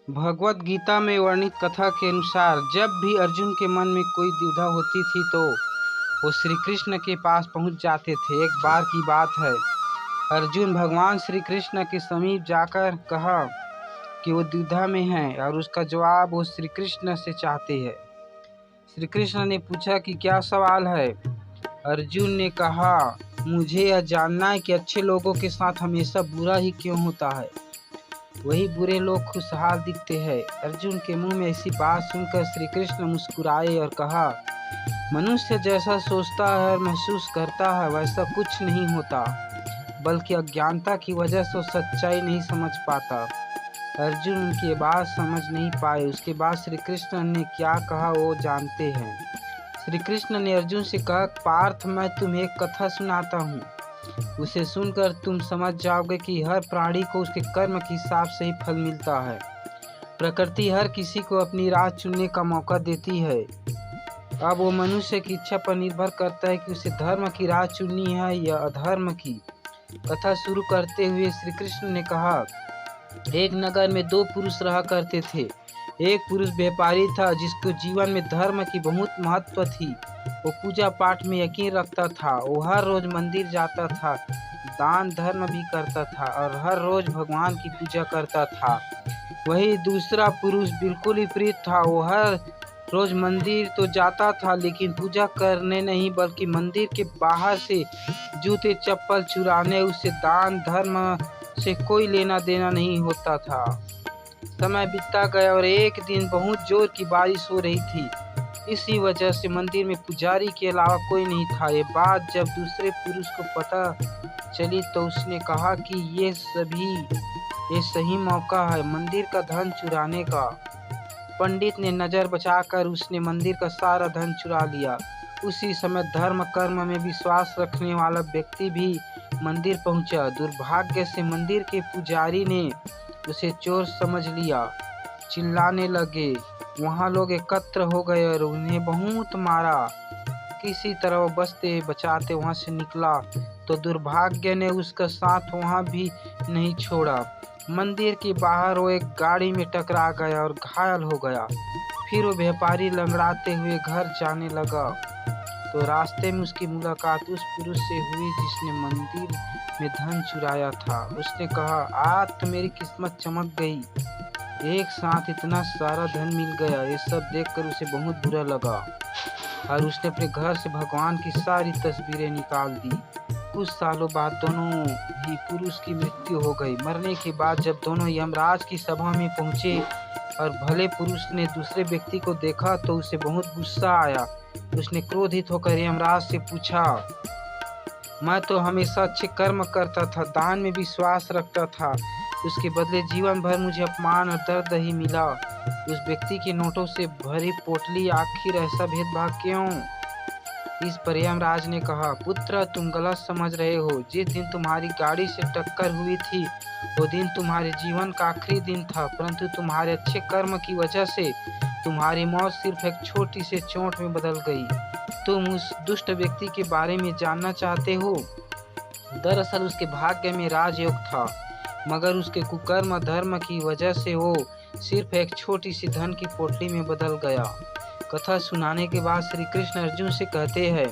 भगवत गीता में वर्णित कथा के अनुसार जब भी अर्जुन के मन में कोई दुविधा होती थी तो वो श्री कृष्ण के पास पहुंच जाते थे। एक बार की बात है, अर्जुन भगवान श्री कृष्ण के समीप जाकर कहा कि वो दुविधा में है और उसका जवाब वो श्री कृष्ण से चाहते हैं। श्री कृष्ण ने पूछा कि क्या सवाल है। अर्जुन ने कहा, मुझे यह जानना है कि अच्छे लोगों के साथ हमेशा बुरा ही क्यों होता है, वही बुरे लोग खुशहाल दिखते हैं। अर्जुन के मुंह में ऐसी बात सुनकर श्री कृष्ण मुस्कुराए और कहा, मनुष्य जैसा सोचता है और महसूस करता है वैसा कुछ नहीं होता, बल्कि अज्ञानता की वजह से सच्चाई नहीं समझ पाता। अर्जुन उनकी बात समझ नहीं पाए। उसके बाद श्री कृष्ण ने क्या कहा वो जानते हैं। श्री कृष्ण ने अर्जुन से कहा, पार्थ, मैं तुम्हें एक कथा सुनाता हूँ, उसे सुनकर तुम समझ जाओगे कि हर प्राणी को उसके कर्म के हिसाब से ही फल मिलता है। प्रकृति हर किसी को अपनी राह चुनने का मौका देती है। अब वो मनुष्य की इच्छा पर निर्भर करता है कि उसे धर्म की राह चुननी है या अधर्म की। कथा शुरू करते हुए श्री कृष्ण ने कहा, एक नगर में दो पुरुष रहा करते थे। एक पुरुष व्यापारी था जिसको जीवन में धर्म की बहुत महत्व थी। वो पूजा पाठ में यकीन रखता था। वो हर रोज मंदिर जाता था, दान धर्म भी करता था और हर रोज भगवान की पूजा करता था। वही दूसरा पुरुष बिल्कुल विपरीत था। वो हर रोज मंदिर तो जाता था लेकिन पूजा करने नहीं, बल्कि मंदिर के बाहर से जूते चप्पल चुराने, उससे दान धर्म से कोई लेना देना नहीं होता था। समय बीतता गया और एक दिन बहुत जोर की बारिश हो रही थी। इसी वजह से मंदिर में पुजारी के अलावा कोई नहीं था। ये बात जब दूसरे पुरुष को पता चली तो उसने कहा कि ये सही मौका है मंदिर का धन चुराने का। पंडित ने नज़र बचाकर उसने मंदिर का सारा धन चुरा लिया। उसी समय धर्म कर्म में विश्वास रखने वाला व्यक्ति भी मंदिर पहुंचा। दुर्भाग्य से मंदिर के पुजारी ने उसे चोर समझ लिया। चिल्लाने लगे। वहाँ लोग एकत्र हो गए और उन्हें बहुत मारा। किसी तरह वो बचते बचाते वहाँ से निकला तो दुर्भाग्य ने उसका साथ वहाँ भी नहीं छोड़ा। मंदिर के बाहर वो एक गाड़ी में टकरा गया और घायल हो गया। फिर वो व्यापारी लंगड़ाते हुए घर जाने लगा तो रास्ते में उसकी मुलाकात उस पुरुष से हुई जिसने मंदिर में धन चुराया था। उसने कहा, आज तो मेरी किस्मत चमक गई, एक साथ इतना सारा धन मिल गया। ये सब देखकर उसे बहुत बुरा लगा और उसने अपने घर से भगवान की सारी तस्वीरें निकाल दी। कुछ सालों बाद दोनों ही पुरुष की मृत्यु हो गई। मरने के बाद जब दोनों यमराज की सभा में पहुंचे और भले पुरुष ने दूसरे व्यक्ति को देखा तो उसे बहुत गुस्सा आया। उसने क्रोधित होकर यमराज से पूछा, मैं तो हमेशा अच्छे कर्म करता था, दान में विश्वास रखता था, उसके बदले जीवन भर मुझे अपमान और दर्द ही मिला। उस व्यक्ति के नोटों से भरी पोटली, आखिर ऐसा भेदभाव क्यों? इस पर यमराज ने कहा, पुत्र, तुम गलत समझ रहे हो। जिस दिन तुम्हारी गाड़ी से टक्कर हुई थी वो दिन तुम्हारे जीवन का आखिरी दिन था, परंतु तुम्हारे अच्छे कर्म की वजह से तुम्हारी मौत सिर्फ एक छोटी सी चोट में बदल गई। तुम उस दुष्ट व्यक्ति के बारे में जानना चाहते हो? दरअसल उसके भाग्य में राजयोग था, मगर उसके कुकर्म धर्म की वजह से वो सिर्फ एक छोटी सी धन की पोटली में बदल गया। कथा सुनाने के बाद श्री कृष्ण अर्जुन से कहते हैं,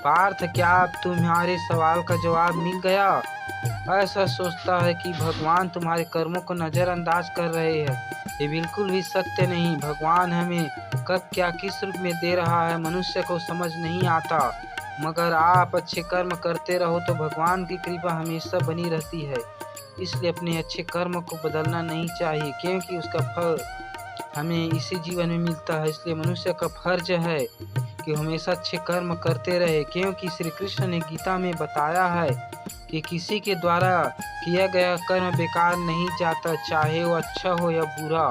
पार्थ, क्या अब तुम्हारे सवाल का जवाब मिल गया? ऐसा सोचता है कि भगवान तुम्हारे कर्मों को नज़रअंदाज कर रहे हैं। ये बिल्कुल भी सत्य नहीं। भगवान हमें कब क्या किस रूप में दे रहा है मनुष्य को समझ नहीं आता, मगर आप अच्छे कर्म करते रहो तो भगवान की कृपा हमेशा बनी रहती है। इसलिए अपने अच्छे कर्म को बदलना नहीं चाहिए, क्योंकि उसका फल हमें इसी जीवन में मिलता है। इसलिए मनुष्य का फर्ज है कि हमेशा अच्छे कर्म करते रहे, क्योंकि श्री कृष्ण ने गीता में बताया है कि किसी के द्वारा किया गया कर्म बेकार नहीं जाता, चाहे वो अच्छा हो या बुरा।